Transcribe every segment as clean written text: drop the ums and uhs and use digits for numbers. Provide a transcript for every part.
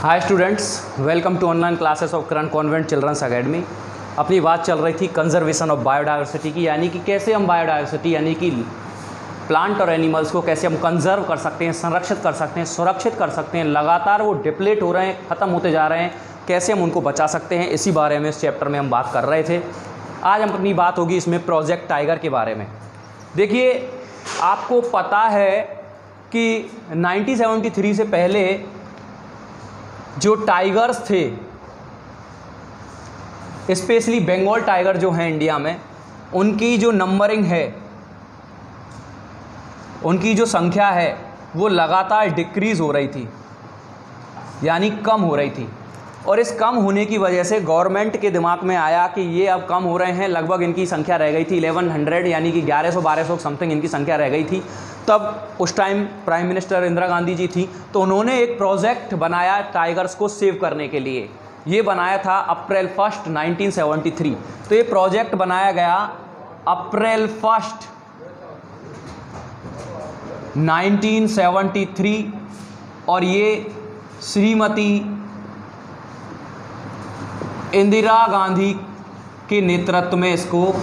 Hi students, welcome to online classes of Karan convent children's academy. अपनी बात चल रही थी कंजर्वेशन ऑफ बायोडायवर्सिटी की, यानी कि कैसे हम बायोडायवर्सिटी यानी कि प्लांट और एनिमल्स को कैसे हम कंजर्व कर सकते हैं, संरक्षित कर सकते हैं, सुरक्षित कर सकते हैं। लगातार वो डिप्लेट हो रहे हैं, ख़त्म होते जा रहे हैं, कैसे हम उनको बचा सकते हैं, इसी बारे में इस चैप्टर में हम बात कर रहे थे। आज हम अपनी बात होगी इसमें प्रोजेक्ट टाइगर के बारे में। देखिए, आपको पता है कि 1973 से पहले जो टाइगर्स थे, स्पेशली बंगाल टाइगर जो हैं इंडिया में, उनकी जो नंबरिंग है, उनकी जो संख्या है वो लगातार डिक्रीज़ हो रही थी, यानी कम हो रही थी। और इस कम होने की वजह से गवर्नमेंट के दिमाग में आया कि ये अब कम हो रहे हैं, लगभग इनकी संख्या रह गई थी 1100, यानी कि 1100-1200 समथिंग इनकी संख्या रह गई थी। तब उस time prime minister Indira Gandhi ji थी, तो उन्होंने एक प्रोजेक्ट बनाया टाइगर्स को सेव करने के लिए। ये बनाया था अप्रैल 1 1973। तो ये प्रोजेक्ट बनाया गया अप्रैल 1 1973 और ये श्रीमती इंदिरा गांधी के नेतृत्व में इसको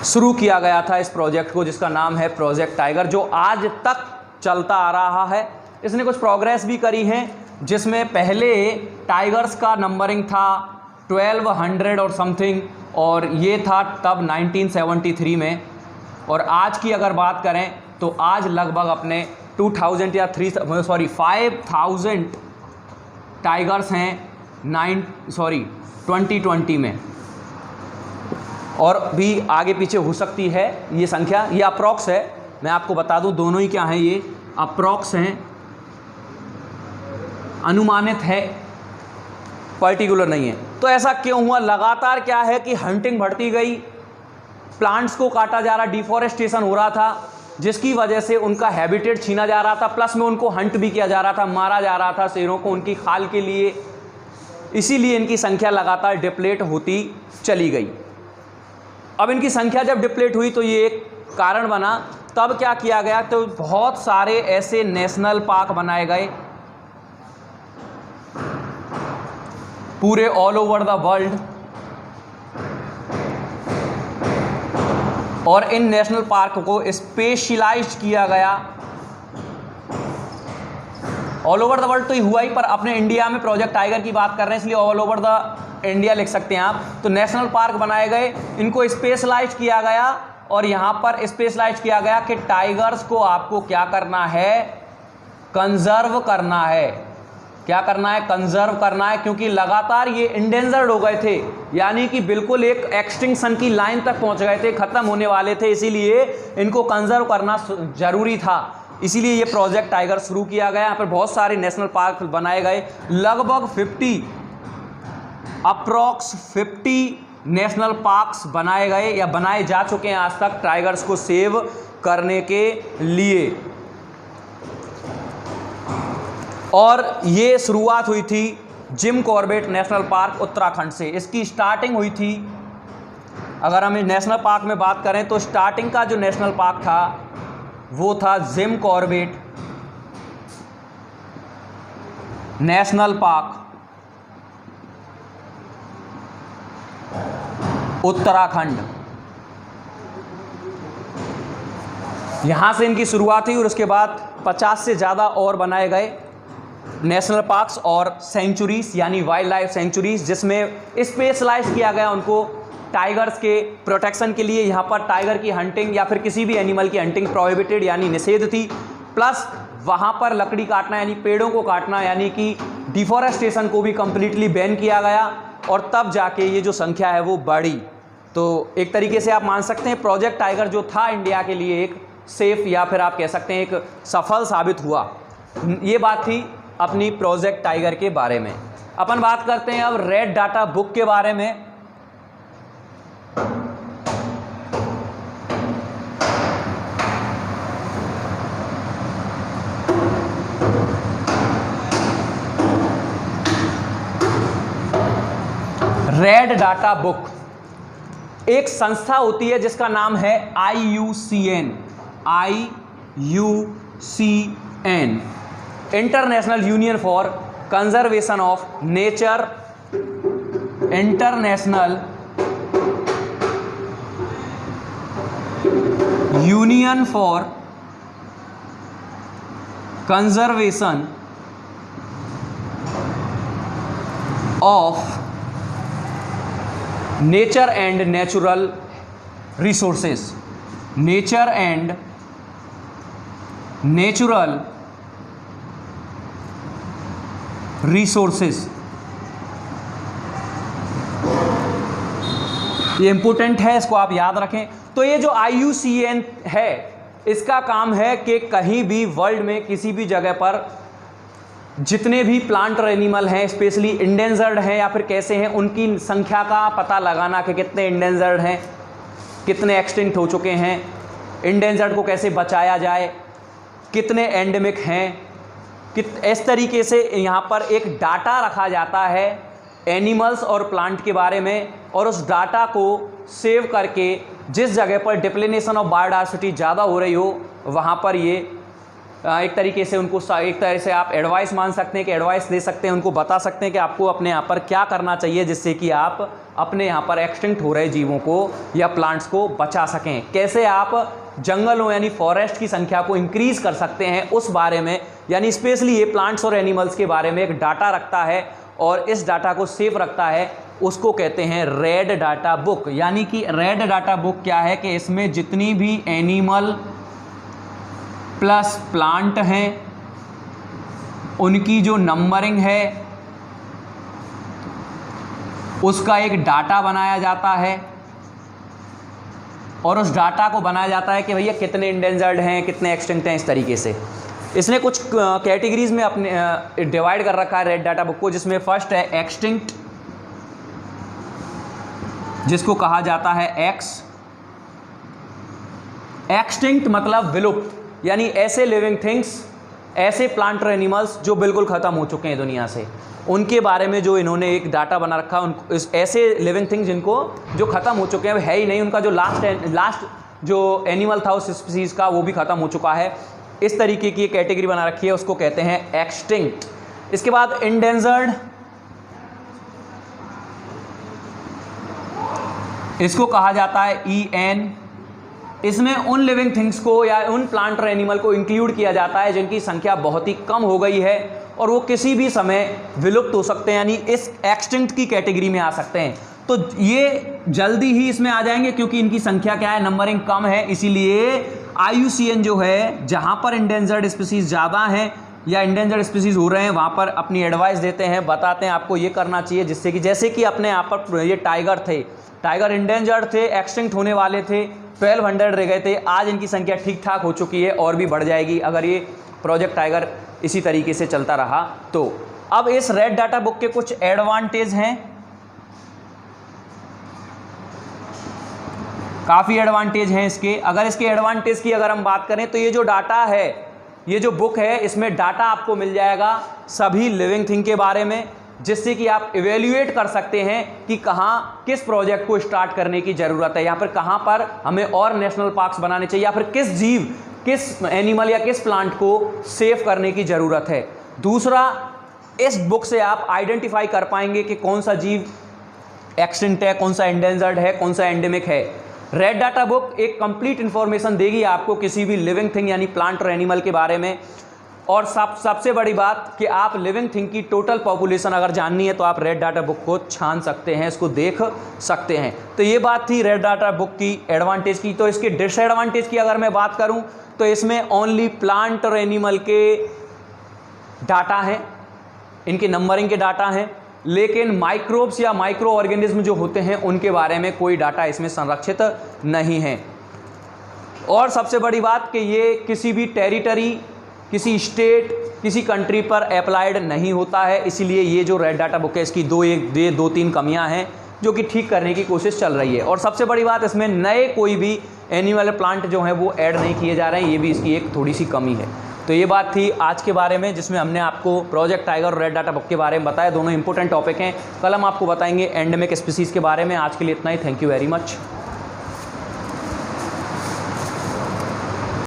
शुरू किया गया था, इस प्रोजेक्ट को, जिसका नाम है प्रोजेक्ट टाइगर, जो आज तक चलता आ रहा है। इसने कुछ प्रोग्रेस भी करी है, जिसमें पहले टाइगर्स का नंबरिंग था 1200 और समथिंग, और ये था तब 1973 में। और आज की अगर बात करें तो आज लगभग अपने 2000 या 5000 टाइगर्स हैं 2020 में, और भी आगे पीछे हो सकती है ये संख्या। ये अप्रॉक्स है, मैं आपको बता दूं, दोनों ही क्या हैं, ये अप्रॉक्स हैं, अनुमानित है, पर्टिकुलर नहीं है। तो ऐसा क्यों हुआ? लगातार क्या है कि हंटिंग बढ़ती गई, प्लांट्स को काटा जा रहा, डिफॉरेस्टेशन हो रहा था, जिसकी वजह से उनका हैबिटेट छीना जा रहा था, प्लस में उनको हंट भी किया जा रहा था, मारा जा रहा था शेरों को उनकी खाल के लिए। इसीलिए इनकी संख्या लगातार डिप्लेट होती चली गई। अब इनकी संख्या जब डिप्लेट हुई तो ये एक कारण बना। तब क्या किया गया, तो बहुत सारे ऐसे नेशनल पार्क बनाए गए पूरे ऑल ओवर द वर्ल्ड, और इन नेशनल पार्क को स्पेशलाइज्ड किया गया। ऑल ओवर द वर्ल्ड तो हुआ ही, पर अपने इंडिया में प्रोजेक्ट टाइगर की बात कर रहे हैं, इसलिए ऑल ओवर द इंडिया लिख सकते हैं आप। तो नेशनल पार्क बनाए गए, इनको स्पेशलाइज्ड किया गया, और यहाँ पर स्पेशलाइज्ड किया गया कि टाइगर्स को आपको क्या करना है, कंजर्व करना है। क्या करना है? कंजर्व करना है, क्योंकि लगातार ये इंडेंजर्ड हो गए थे, यानी कि बिल्कुल एक एक्सटिंक्शन की लाइन तक पहुंच गए थे, खत्म होने वाले थे। इसीलिए इनको कंजर्व करना जरूरी था, इसीलिए ये प्रोजेक्ट टाइगर शुरू किया गया। यहाँ पर बहुत सारे नेशनल पार्क बनाए गए, लगभग 50 नेशनल पार्क्स बनाए गए या बनाए जा चुके हैं आज तक टाइगर्स को सेव करने के लिए। और ये शुरुआत हुई थी Jim Corbett national park Uttarakhand से। इसकी स्टार्टिंग हुई थी, अगर हम इस नेशनल पार्क में बात करें तो स्टार्टिंग का जो नेशनल पार्क था वो था Jim Corbett national park, Uttarakhand. यहां से इनकी शुरुआत हुई, और उसके बाद 50 से ज़्यादा और बनाए गए नेशनल पार्क्स और सेंचुरीज, यानी वाइल्ड लाइफ सेंचुरीज, जिसमें स्पेशलाइज किया गया उनको टाइगर्स के प्रोटेक्शन के लिए। यहाँ पर टाइगर की हंटिंग या फिर किसी भी एनिमल की हंटिंग प्रोहिबिटेड यानी निषेध थी, प्लस वहाँ पर लकड़ी काटना यानी पेड़ों को काटना, यानी कि डिफॉरेस्टेशन को भी कंप्लीटली बैन किया गया, और तब जाके ये जो संख्या है वो बढ़ी। तो एक तरीके से आप मान सकते हैं प्रोजेक्ट टाइगर जो था इंडिया के लिए एक सेफ, या फिर आप कह सकते हैं एक सफल साबित हुआ। ये बात थी अपनी प्रोजेक्ट टाइगर के बारे में। अपन बात करते हैं अब रेड डाटा बुक के बारे में। रेड डाटा बुक एक संस्था होती है जिसका नाम है IUCN, international union for conservation of nature international union for conservation of nature and natural resources, nature and natural resources. ये इंपॉर्टेंट है, इसको आप याद रखें। तो ये जो IUCN है, इसका काम है कि कहीं भी वर्ल्ड में किसी भी जगह पर जितने भी प्लांट और एनिमल हैं, स्पेशली इंडेंजर्ड हैं या फिर कैसे हैं, उनकी संख्या का पता लगाना कि कितने इंडेंजर्ड हैं, कितने एक्सटिंक्ट हो चुके हैं, इंडेंजर्ड को कैसे बचाया जाए, कितने एंडेमिक हैं, इस तरीके से यहाँ पर एक डाटा रखा जाता है एनिमल्स और प्लांट के बारे में, और उस डाटा को सेव करके जिस जगह पर डिप्लिनेशन ऑफ बायोडायवर्सिटी ज़्यादा हो रही हो वहाँ पर ये एक तरीके से उनको एक तरह से आप एडवाइस मान सकते हैं कि एडवाइस दे सकते हैं, उनको बता सकते हैं कि आपको अपने यहाँ पर क्या करना चाहिए जिससे कि आप अपने यहाँ पर एक्सटिंक्ट हो रहे जीवों को या प्लांट्स को बचा सकें, कैसे आप जंगलों यानी फॉरेस्ट की संख्या को इंक्रीज कर सकते हैं, उस बारे में, यानी स्पेशली ये प्लांट्स और एनिमल्स के बारे में एक डाटा रखता है और इस डाटा को सेव रखता है, उसको कहते हैं रेड डाटा बुक। यानी कि रेड डाटा बुक क्या है कि इसमें जितनी भी एनिमल प्लस प्लांट हैं उनकी जो नंबरिंग है उसका एक डाटा बनाया जाता है, और उस डाटा को बनाया जाता है कि भैया कितने इंडेंजर्ड हैं, कितने एक्सटिंक्ट हैं, इस तरीके से। इसने कुछ कैटेगरीज में अपने डिवाइड कर रखा है रेड डाटा बुक को, जिसमें फर्स्ट है एक्सटिंक्ट, जिसको कहा जाता है एक्स। एक्सटिंक्ट मतलब विलुप्त, यानी ऐसे लिविंग थिंग्स, ऐसे प्लांट और एनिमल्स जो बिल्कुल ख़त्म हो चुके हैं दुनिया से, उनके बारे में जो इन्होंने एक डाटा बना रखा है। उनको ऐसे लिविंग थिंग्स जिनको जो ख़त्म हो चुके हैं, है ही नहीं, उनका जो लास्ट जो एनिमल था उस स्पीसीज़ का वो भी ख़त्म हो चुका है, इस तरीके की कैटेगरी बना रखी है, उसको कहते हैं एक्सटिंक्ट। इसके बाद इंडेंजर्ड, इसको कहा जाता है EN। इसमें उन लिविंग थिंग्स को या उन प्लांट और एनिमल को इंक्लूड किया जाता है जिनकी संख्या बहुत ही कम हो गई है और वो किसी भी समय विलुप्त हो सकते हैं, यानी इस एक्सटिंक्ट की कैटेगरी में आ सकते हैं। तो ये जल्दी ही इसमें आ जाएंगे क्योंकि इनकी संख्या क्या है, नंबरिंग कम है, इसीलिए IUCN जो है जहाँ पर इंडेंजर्ड स्पीसीज ज़्यादा हैं या इंडेंजर्ड स्पीसीज हो रहे हैं वहाँ पर अपनी एडवाइस देते हैं, बताते हैं आपको ये करना चाहिए, जिससे कि जैसे कि अपने यहाँ पर ये टाइगर थे, टाइगर इंडेंजर्ड थे, एक्सटिंक्ट होने वाले थे, 1200 रह गए थे, आज इनकी संख्या ठीक ठाक हो चुकी है और भी बढ़ जाएगी अगर ये प्रोजेक्ट टाइगर इसी तरीके से चलता रहा तो। अब इस रेड डाटा बुक के कुछ एडवांटेज हैं, काफ़ी एडवांटेज हैं इसके। अगर इसके एडवांटेज की अगर हम बात करें तो ये जो डाटा है, ये जो बुक है, इसमें डाटा आपको मिल जाएगा सभी लिविंग थिंग के बारे में, जिससे कि आप इवेल्युएट कर सकते हैं कि कहाँ किस प्रोजेक्ट को स्टार्ट करने की ज़रूरत है, या फिर कहाँ पर हमें और नेशनल पार्क्स बनाने चाहिए, या फिर किस जीव, किस एनिमल या किस प्लांट को सेव करने की ज़रूरत है। दूसरा, इस बुक से आप आइडेंटिफाई कर पाएंगे कि कौन सा जीव एक्सटिंक्ट है, कौन सा एंडेंजर्ड है, कौन सा एंडेमिक है। रेड डाटा बुक एक कंप्लीट इन्फॉर्मेशन देगी आपको किसी भी लिविंग थिंग यानी प्लांट और एनिमल के बारे में। और सबसे बड़ी बात कि आप लिविंग थिंग की टोटल पॉपुलेशन अगर जाननी है तो आप रेड डाटा बुक को छान सकते हैं, इसको देख सकते हैं। तो ये बात थी रेड डाटा बुक की एडवांटेज की। तो इसके डिसएडवांटेज की अगर मैं बात करूं तो इसमें ओनली प्लांट और एनिमल के डाटा हैं, इनके नंबरिंग के डाटा हैं, लेकिन माइक्रोब्स या माइक्रो ऑर्गेनिज्म जो होते हैं उनके बारे में कोई डाटा इसमें संरक्षित नहीं है। और सबसे बड़ी बात कि ये किसी भी टेरिटरी, किसी स्टेट, किसी कंट्री पर अप्लाइड नहीं होता है, इसीलिए ये जो रेड डाटा बुक है इसकी दो तीन कमियां हैं जो कि ठीक करने की कोशिश चल रही है। और सबसे बड़ी बात, इसमें नए कोई भी एनिमल प्लांट जो हैं वो ऐड नहीं किए जा रहे हैं, ये भी इसकी एक थोड़ी सी कमी है। तो ये बात थी आज के बारे में, जिसमें हमने आपको प्रोजेक्ट टाइगर और रेड डाटा बुक के बारे में बताया। दोनों इंपॉर्टेंट टॉपिक हैं। कल हम आपको बताएंगे एंडेमिक स्पीसीज़ के बारे में। आज के लिए इतना ही। Thank you very much.